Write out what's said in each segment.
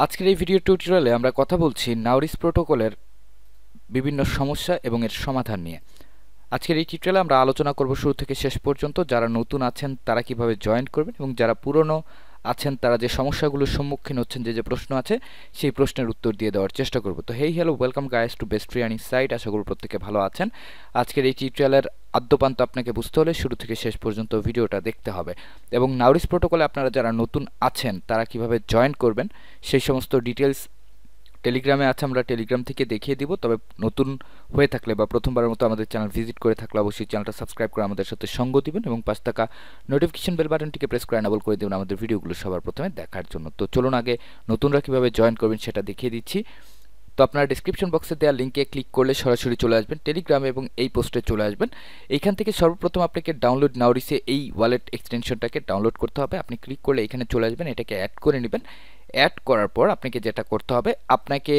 আজকের এই ভিডিও টিউটোরিয়ালে আমরা কথা বলছি নাউরিস প্রোটোকলের বিভিন্ন সমস্যা এবং এর সমাধান নিয়ে। আজকের এই টিউটোরিয়ালে আমরা আলোচনা করব শুরু থেকে শেষ পর্যন্ত। যারা নতুন আছেন তারা কিভাবে জয়েন করবেন এবং যারা পুরনো আছেন তারা যে সমস্যাগুলোর সম্মুখীন হচ্ছেন, যে প্রশ্ন আছে সেই প্রশ্নের উত্তর দিয়ে দেওয়ার চেষ্টা করব। তো hey hello, welcome guys to best free earning site. আশা করি প্রত্যেকে ভালো আছেন। আজকের এই টিউটোরিয়ালের আদ্যপান্ত আপনাকে বুঝতে হলে শুরু থেকে শেষ পর্যন্ত ভিডিওটা দেখতে হবে এবং নাউরিস প্রোটোকলে আপনারা যারা নতুন আছেন তারা কিভাবে জয়েন করবেন সেই সমস্ত ডিটেলস টেলিগ্রামে আছে, আমরা টেলিগ্রাম থেকে দেখিয়ে দিব। তবে নতুন হয়ে থাকলে বা প্রথমবারের মতো আমাদের চ্যানেল ভিজিট করে থাকলে অবশ্যই চ্যানেলটা সাবস্ক্রাইব করে আমাদের সাথে সঙ্গ দিবেন এবং পাশে থাকা নোটিফিকেশন বেল বাটনটিকে প্রেস করে এনেবল করে দেবেন আমাদের ভিডিওগুলো সবার প্রথমে দেখার জন্য। তো চলুন আগে নতুনরা কীভাবে জয়েন করবেন সেটা দেখিয়ে দিচ্ছি। তো আপনারা ডিসক্রিপশন বক্সে দেওয়া লিঙ্কে ক্লিক করলে সরাসরি চলে আসবেন টেলিগ্রামে এবং এই পোস্টে চলে আসবেন। এইখান থেকে সর্বপ্রথম আপনাকে ডাউনলোড নাউরিসে এই ওয়ালেট এক্সটেনশনটাকে ডাউনলোড করতে হবে। আপনি ক্লিক করলে এখানে চলে আসবেন, এটাকে অ্যাড করে নেবেন। অ্যাড করার পর আপনাকে যেটা করতে হবে, আপনাকে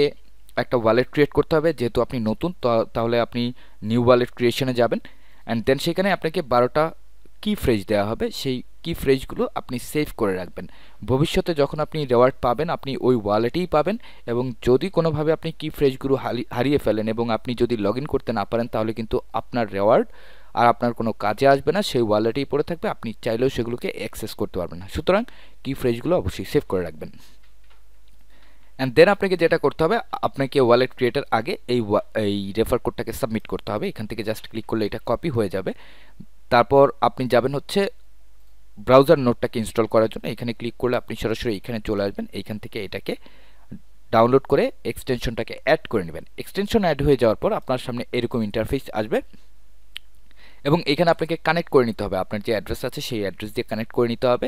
একটা ওয়ালেট ক্রিয়েট করতে হবে। যেহেতু আপনি নতুন, তাহলে আপনি নিউ ওয়ালেট ক্রিয়েশনে যাবেন অ্যান্ড দেন সেখানে আপনাকে 12টা কি ফ্রেজ দেওয়া হবে। সেই কি ফ্রেজগুলো আপনি সেভ করে রাখবেন। ভবিষ্যতে যখন আপনি রেওয়ার্ড পাবেন আপনি ওই ওয়ালেটেই পাবেন এবং যদি কোনোভাবে আপনি কি ফ্রেজগুলো হারিয়ে ফেলেন এবং আপনি যদি লগ ইন করতে না পারেন তাহলে কিন্তু আপনার রেওয়ার্ড আর আপনার কোনো কাজে আসবে না, সেই ওয়ালেটেই পড়ে থাকবে, আপনি চাইলেও সেগুলোকে অ্যাক্সেস করতে পারবেন না। সুতরাং কি ফ্রেজগুলো অবশ্যই সেভ করে রাখবেন। অ্যান্ড দেন আপনাকে যেটা করতে হবে, আপনাকে ওয়ালেট ক্রিয়েটার আগে এই রেফার কোডটাকে সাবমিট করতে হবে। এখান থেকে জাস্ট ক্লিক করলে এটা কপি হয়ে যাবে। তারপর আপনি যাবেন হচ্ছে ব্রাউজার নোটটাকে ইনস্টল করার জন্য। এখানে ক্লিক করলে আপনি সরাসরি এখানে চলে আসবেন। এইখান থেকে এটাকে ডাউনলোড করে এক্সটেনশনটাকে অ্যাড করে নেবেন। এক্সটেনশন অ্যাড হয়ে যাওয়ার পর আপনার সামনে এরকম ইন্টারফেস আসবে এবং এখানে আপনাকে কানেক্ট করে নিতে হবে। আপনার যে অ্যাড্রেস আছে সেই অ্যাড্রেস দিয়ে কানেক্ট করে নিতে হবে।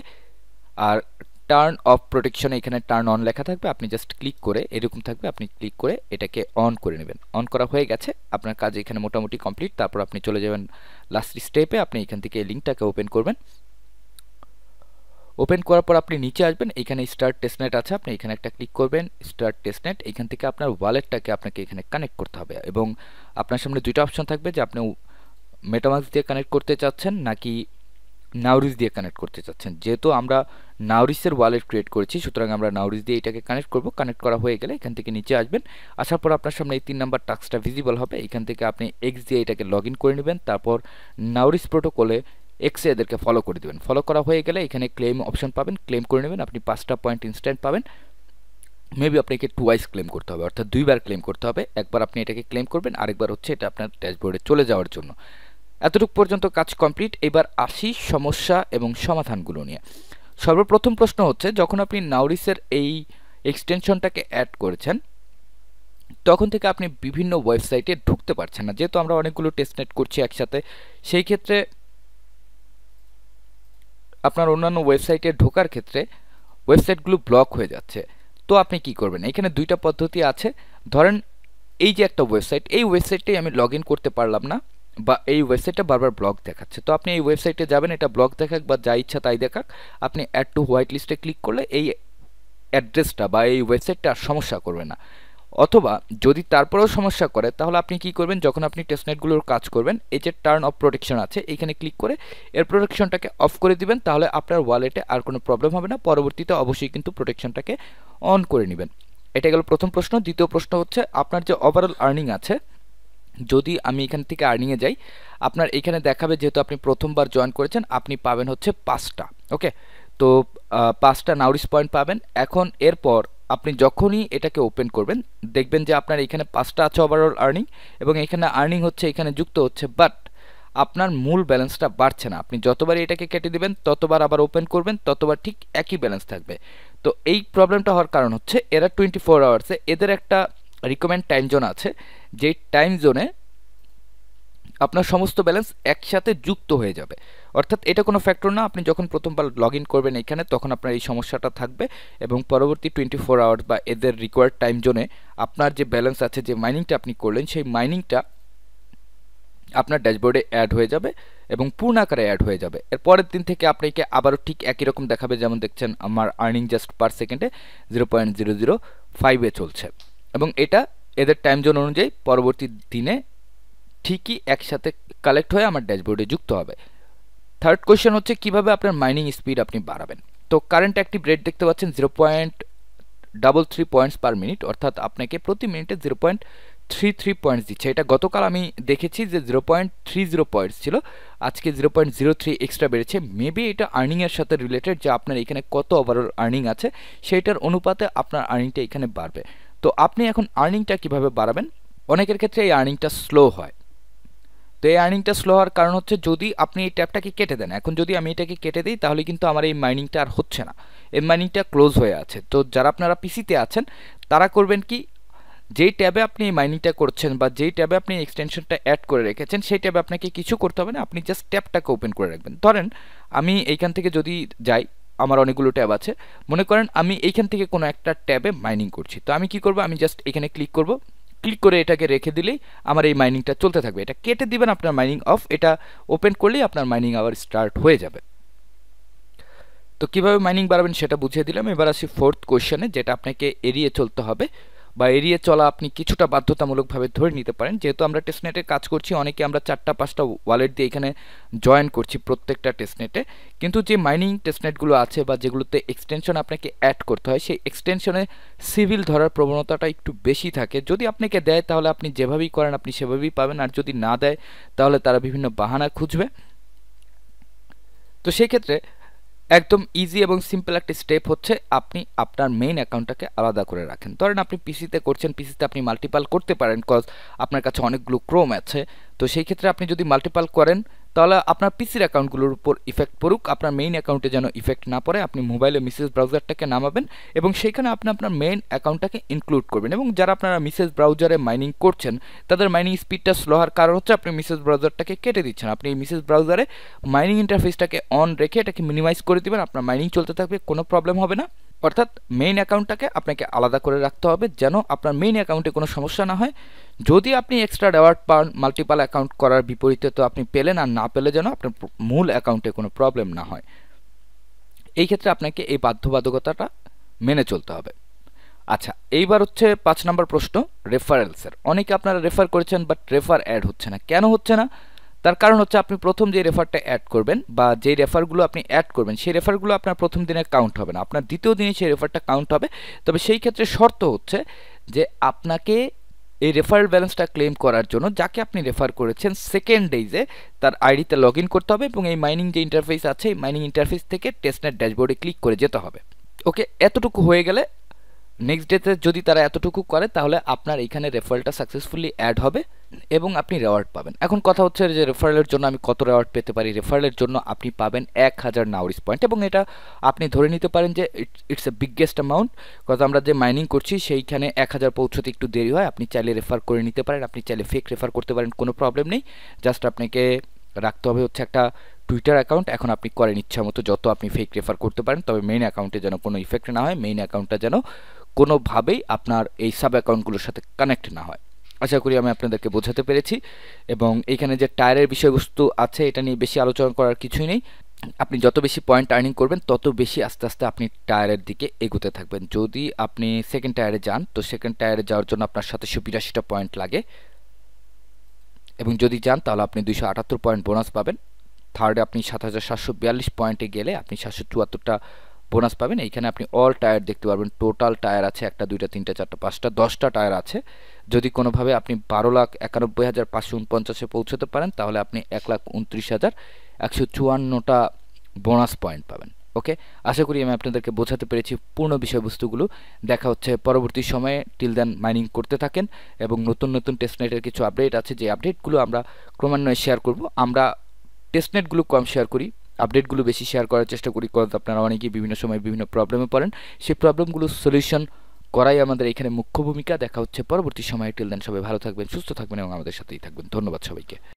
আর টার্ন অফ প্রোটেকশনে এখানে টার্ন অন লেখা থাকবে, আপনি জাস্ট ক্লিক করে এরকম থাকবে, আপনি ক্লিক করে এটাকে অন করে নেবেন। অন করা হয়ে গেছে, আপনার কাজ এখানে মোটামুটি কমপ্লিট। তারপর আপনি চলে যাবেন লাস্ট স্টেপে। আপনি এখান থেকে এই লিঙ্কটাকে ওপেন করবেন। ওপেন করার পর আপনি নিচে আসবেন, এখানে স্টার্ট টেস্টনেট আছে, আপনি এখানে একটা ক্লিক করবেন স্টার্ট টেস্টনেট। এখান থেকে আপনার ওয়ালেটটাকে আপনাকে এখানে কানেক্ট করতে হবে এবং আপনার সামনে দুইটা অপশন থাকবে যে আপনি মেটামাস্ক দিয়ে কানেক্ট করতে চাচ্ছেন নাকি নাউরিস দিয়ে কানেক্ট করতে চাচ্ছেন। যেহেতু আমরা নাউরিসের ওয়ালেট ক্রিয়েট করেছি সুতরাং আমরা নাউরিস দিয়ে এটাকে কানেক্ট করব। কানেক্ট করা হয়ে গেলে এখান থেকে নিচে আসবেন, আসার পর আপনার সামনে এই 3 নাম্বার টাস্কটা ভিজিবল হবে। এখান থেকে আপনি এক্স দিয়ে এটাকে লগ ইন করে নেবেন। তারপর নাউরিস প্রোটোকলে এক্সে এদেরকে ফলো করে দেবেন। ফলো করা হয়ে গেলে এখানে ক্লেম অপশন পাবেন, ক্লেম করে নেবেন। আপনি 5টা পয়েন্ট ইনস্ট্যান্ট পাবেন। মেবি আপনাকে টুয়াইস ক্লেম করতে হবে, অর্থাৎ 2বার ক্লেম করতে হবে। একবার আপনি এটাকে ক্লেম করবেন, আরেকবার হচ্ছে এটা আপনার ড্যাশবোর্ডে চলে যাওয়ার জন্য। এতটুকু পর্যন্ত কাজ কমপ্লিট। এবার আসি সমস্যা এবং সমাধানগুলো নিয়ে। সর্বপ্রথম প্রশ্ন হচ্ছে, যখন আপনি নাউরিসের এই এক্সটেনশনটাকে অ্যাড করেছেন তখন থেকে আপনি বিভিন্ন ওয়েবসাইটে ঢুকতে পারছেন না। যেহেতু আমরা অনেকগুলো টেস্টনেট করছি একসাথে, সেই ক্ষেত্রে আপনার অন্যান্য ওয়েবসাইটে ঢোকার ক্ষেত্রে ওয়েবসাইটগুলো ব্লক হয়ে যাচ্ছে। তো আপনি কি করবেন, এখানে দুইটা পদ্ধতি আছে। ধরেন এই যে একটা ওয়েবসাইট, এই ওয়েবসাইটটাই আমি লগ ইন করতে পারলাম না বা এই ওয়েবসাইটটা বারবার ব্লক দেখাচ্ছে। তো আপনি এই ওয়েবসাইটে যাবেন, এটা ব্লক দেখাক বা যা ইচ্ছা তাই দেখাক, আপনি অ্যাড টু হোয়াইট লিস্টে ক্লিক করলে এই অ্যাড্রেসটা বা এই ওয়েবসাইটটা আর সমস্যা করবে না। অথবা যদি তারপরেও সমস্যা করে তাহলে আপনি কি করবেন, যখন আপনি টেস্টনেটগুলোর কাজ করবেন এই যে টার্ন অফ প্রোটেকশন আছে এখানে ক্লিক করে এর প্রোটেকশনটাকে অফ করে দিবেন। তাহলে আপনার ওয়ালেটে আর কোনো প্রবলেম হবে না। পরবর্তীতে অবশ্যই কিন্তু প্রোটেকশনটাকে অন করে নেবেন। এটা গেল প্রথম প্রশ্ন। দ্বিতীয় প্রশ্ন হচ্ছে, আপনার যে ওভারঅল আর্নিং আছে, যদি আমি এখান থেকে আর্নিংয়ে যাই, আপনার এখানে দেখাবে যেহেতু আপনি প্রথমবার জয়েন করেছেন আপনি পাবেন হচ্ছে 5টা। ওকে, তো 5টা নাউরিস পয়েন্ট পাবেন। এখন এরপর আপনি যখনই এটাকে ওপেন করবেন দেখবেন যে আপনার এখানে 5টা আছে ওভারঅল আর্নিং এবং এখানে আর্নিং হচ্ছে এখানে যুক্ত হচ্ছে, বাট আপনার মূল ব্যালেন্সটা বাড়ছে না। আপনি যতবার এটাকে কেটে দিবেন ততবার আবার ওপেন করবেন ততবার ঠিক একই ব্যালেন্স থাকবে। তো এই প্রবলেমটা হওয়ার কারণ হচ্ছে এরা 24 আওয়ার্সে এদের একটা রিকমেন্ড টাইম জোন আছে, যেই টাইম জোনে আপনার সমস্ত ব্যালেন্স একসাথে যুক্ত হয়ে যাবে। অর্থাৎ এটা কোনো ফ্যাক্টর না, আপনি যখন প্রথমবার লগ ইন করবেন এখানে তখন আপনার এই সমস্যাটা থাকবে এবং পরবর্তী 24 আওয়ার্স বা এদের রিকোয়ার্ড টাইম জোনে আপনার যে ব্যালেন্স আছে, যে মাইনিংটা আপনি করলেন সেই মাইনিংটা আপনার ড্যাশবোর্ডে অ্যাড হয়ে যাবে এবং পূর্ণাকারে অ্যাড হয়ে যাবে। এর পরের দিন থেকে আপনাকে আবারও ঠিক একই রকম দেখাবে, যেমন দেখছেন আমার আর্নিং জাস্ট পার সেকেন্ডে 0.005-এ চলছে এবং এটা এদের টাইম জোন অনুযায়ী পরবর্তী দিনে ঠিকই একসাথে কালেক্ট হয়ে আমার ড্যাশবোর্ডে যুক্ত হবে। থার্ড কোয়েশ্চেন হচ্ছে, কিভাবে আপনার মাইনিং স্পিড আপনি বাড়াবেন। তো কারেন্ট অ্যাক্টিভ রেট দেখতে পাচ্ছেন 0.33 পয়েন্টস পার মিনিট, অর্থাৎ আপনাকে প্রতি মিনিটে 0.33 পয়েন্টস দিচ্ছে। এটা গতকাল আমি দেখেছি যে 0.30 পয়েন্টস ছিল, আজকে 0.03 এক্সট্রা বেড়েছে। মেবি এটা আর্নিংয়ের সাথে রিলেটেড, যে আপনার এখানে কত ওভারঅল আর্নিং আছে সেইটার অনুপাতে আপনার আর্নিংটা এখানে বাড়বে। তো আপনি এখন আর্নিংটা কিভাবে বাড়াবেন? অনেকের ক্ষেত্রে এই আর্নিংটা স্লো হয়। তো এই আর্নিংটা স্লো হওয়ার কারণ হচ্ছে যদি আপনি এই ট্যাবটাকে কেটে দেন। এখন যদি আমি এটাকে কেটে দিই তাহলে কিন্তু আমার এই মাইনিংটা আর হচ্ছে না, এই মাইনিংটা ক্লোজ হয়ে আছে। তো যারা আপনারা পিসিতে আছেন তারা করবেন কি, যেই ট্যাবে আপনি এই মাইনিংটা করছেন বা যেই ট্যাবে আপনি এক্সটেনশনটা অ্যাড করে রেখেছেন সেই ট্যাবে আপনাকে কিছু করতে হবে না, আপনি জাস্ট ট্যাবটাকে ওপেন করে রাখবেন। ধরেন আমি এইখান থেকে যদি যাই, আমার অনেকগুলো ট্যাব আছে, মনে করেন আমি এইখান থেকে কোনো একটা ট্যাবে মাইনিং করছি। তো আমি কি করব, আমি জাস্ট এখানে ক্লিক করব, ক্লিক করে এটাকে রেখে দিলেই আমার এই মাইনিংটা চলতে থাকবে। এটা কেটে দিবেন, আপনার মাইনিং অফ, এটা ওপেন করলেই আপনার মাইনিং আবার স্টার্ট হয়ে যাবে। তো কীভাবে মাইনিং বাড়াবেন সেটা বুঝিয়ে দিলাম। এবার আসি ফোর্থ কোয়েশ্চেনে, যেটা আপনাকে এড়িয়ে চলতে হবে বা এড়িয়ে চলা আপনি কিছুটা বাধ্যতামূলকভাবে ধরে নিতে পারেন। যেহেতু আমরা টেস্টনেটে কাজ করছি, অনেকে আমরা 4টা-5টা ওয়ালেট দিয়ে এখানে জয়েন করছি প্রত্যেকটা টেস্টনেটে, কিন্তু যে মাইনিং টেস্টনেটগুলো আছে বা যেগুলোতে এক্সটেনশন আপনাকে অ্যাড করতে হয়, সেই এক্সটেনশনে সিভিল ধরার প্রবণতাটা একটু বেশি থাকে। যদি আপনাকে দেয় তাহলে আপনি যেভাবেই করেন আপনি সেভাবেই পাবেন, আর যদি না দেয় তাহলে তারা বিভিন্ন বাহানা খুঁজবে। তো সেই ক্ষেত্রে একদম ইজি এবং সিম্পল একটা স্টেপ হচ্ছে আপনি আপনার মেইন অ্যাকাউন্টটাকে আলাদা করে রাখেন। ধরেন আপনি পিসিতে করছেন, পিসিতে আপনি মাল্টিপাল করতে পারেন কজ আপনার কাছে অনেকগুলো ক্রোম আছে। তো সেই ক্ষেত্রে আপনি যদি মাল্টিপাল করেন তাহলে আপনার পিসির অ্যাকাউন্টগুলোর উপর ইফেক্ট পড়ুক, আপনার মেইন অ্যাকাউন্টে যেন ইফেক্ট না পড়ে। আপনি মোবাইলে মেসেজ ব্রাউজারটাকে নামাবেন এবং সেইখানে আপনি আপনার মেইন অ্যাকাউন্টটাকে ইনক্লুড করবেন। এবং যারা আপনারা মেসেজ ব্রাউজারে মাইনিং করছেন তাদের মাইনিং স্পিডটা স্লো হওয়ার কারণ হচ্ছে আপনি মেসেজ ব্রাউজারটাকে কেটে দিচ্ছেন। আপনি এই মেসেজ ব্রাউজারে মাইনিং ইন্টারফেসটাকে অন রেখে এটাকে মিনিমাইজ করে দিবেন, আপনার মাইনিং চলতে থাকবে, কোনো প্রবলেম হবে না। অর্থাৎ মেইন অ্যাকাউন্টটাকে আপনাকে আলাদা করে রাখতে হবে যেন আপনার মেইন অ্যাকাউন্টে কোনো সমস্যা না হয়। যদি আপনি এক্সট্রা রেওয়ার্ড পান মাল্টিপাল অ্যাকাউন্ট করার বিপরীতে, তো আপনি পেলেন, আর না পেলে যেন আপনার মূল অ্যাকাউন্টে কোনো প্রবলেম না হয়। এই ক্ষেত্রে আপনাকে এই বাধ্যবাধকতাটা মেনে চলতে হবে। আচ্ছা, এইবার হচ্ছে 5 নম্বর প্রশ্ন, রেফারেলসের। অনেকে আপনারা রেফার করেছেন বাট রেফার অ্যাড হচ্ছে না। কেন হচ্ছে না? তার কারণ হচ্ছে আপনি প্রথম যে রেফারটা অ্যাড করবেন বা যেই রেফারগুলো আপনি অ্যাড করবেন সেই রেফারগুলো আপনার প্রথম দিনে কাউন্ট হবে না, আপনার দ্বিতীয় দিনে সেই রেফারটা কাউন্ট হবে। তবে সেই ক্ষেত্রে শর্ত হচ্ছে যে আপনাকে এই রেফারেল ব্যালেন্সটা ক্লেম করার জন্য যাকে আপনি রেফার করেছেন সেকেন্ড ডেজে তার আইডিতে লগ ইন করতে হবে এবং এই মাইনিং যে ইন্টারফেস আছে এই মাইনিং ইন্টারফেস থেকে টেস্টনেট ড্যাশবোর্ডে ক্লিক করে যেতে হবে। ওকে, এতটুকু হয়ে গেলে নেক্সট ডেতে যদি তারা এতটুকু করে তাহলে আপনার এখানে রেফারেলটা সাকসেসফুলি অ্যাড হবে এবং আপনি রেওয়ার্ড পাবেন। এখন কথা হচ্ছে যে রেফারেলের জন্য আমি কত রেওয়ার্ড পেতে পারি? রেফারেলের জন্য আপনি পাবেন 1000 নাউরিস পয়েন্ট, এবং এটা আপনি ধরে নিতে পারেন যে it's a biggest amount, cause আমরা যে মাইনিং করছি সেইখানে 1000 পৌঁছতে একটু দেরি হয়। আপনি চাইলে রেফার করে নিতে পারেন, আপনি চাইলে ফেক রেফার করতে পারেন, কোনো প্রবলেম নেই। জাস্ট আপনাকে রাখতে হবে হচ্ছে একটা টুইটার অ্যাকাউন্ট। এখন আপনি করেন ইচ্ছা মতো যত আপনি ফেক রেফার করতে পারেন, তবে মেইন অ্যাকাউন্টে যেন কোনো ইফেক্ট না হয়, মেইন অ্যাকাউন্টটা যেন কোনোভাবেই আপনার এই সাব অ্যাকাউন্টগুলোর সাথে কানেক্ট না হয়। আশা করি আমি আপনাদেরকে বোঝাতে পেরেছি। এবং এইখানে যে টায়ারের বিষয়বস্তু আছে এটা নিয়ে বেশি আলোচনা করার কিছুই নেই। আপনি যত বেশি পয়েন্ট আর্নিং করবেন তত বেশি আস্তে আস্তে আপনি টায়ারের দিকে এগোতে থাকবেন। যদি আপনি সেকেন্ড টায়ারে যান তো সেকেন্ড টায়ারে যাওয়ার জন্য আপনার 782টা পয়েন্ট লাগে, এবং যদি যান তাহলে আপনি 278 পয়েন্ট বোনাস পাবেন। থার্ডে আপনি 7742 পয়েন্টে গেলে আপনি 774টা বোনাস পাবেন। এইখানে আপনি অল টায়ার দেখতে পারবেন, টোটাল টায়ার আছে 1টা 2টা 3টা 4টা 5টা 10টা টায়ার আছে। যদি কোনোভাবে আপনি 12,91,549-এ পৌঁছতে পারেন তাহলে আপনি 1,29,154টা বোনাস পয়েন্ট পাবেন। ওকে, আশা করি আমি আপনাদেরকে বোঝাতে পেরেছি পূর্ণ বিষয়বস্তুগুলো। দেখা হচ্ছে পরবর্তী সময়ে। টিল দেন মাইনিং করতে থাকেন এবং নতুন নতুন টেস্টনেটের কিছু আপডেট আছে, যে আপডেটগুলো আমরা ক্রমান্বয়ে শেয়ার করব। আমরা টেস্টনেটগুলো কম শেয়ার করি, আপডেটগুলো বেশি শেয়ার করার চেষ্টা করি, কারণ আপনারা অনেকেই বিভিন্ন সময় বিভিন্ন প্রবলেমে পড়েন। সেই প্রবলেমগুলো সলিউশন করাই আমাদের এখানে মুখ্য ভূমিকা। দেখা হচ্ছে পরবর্তী সময়ে। টিল দেন সবাই ভালো থাকবেন, সুস্থ থাকবেন এবং আমাদের সাথেই থাকবেন। ধন্যবাদ সবাইকে।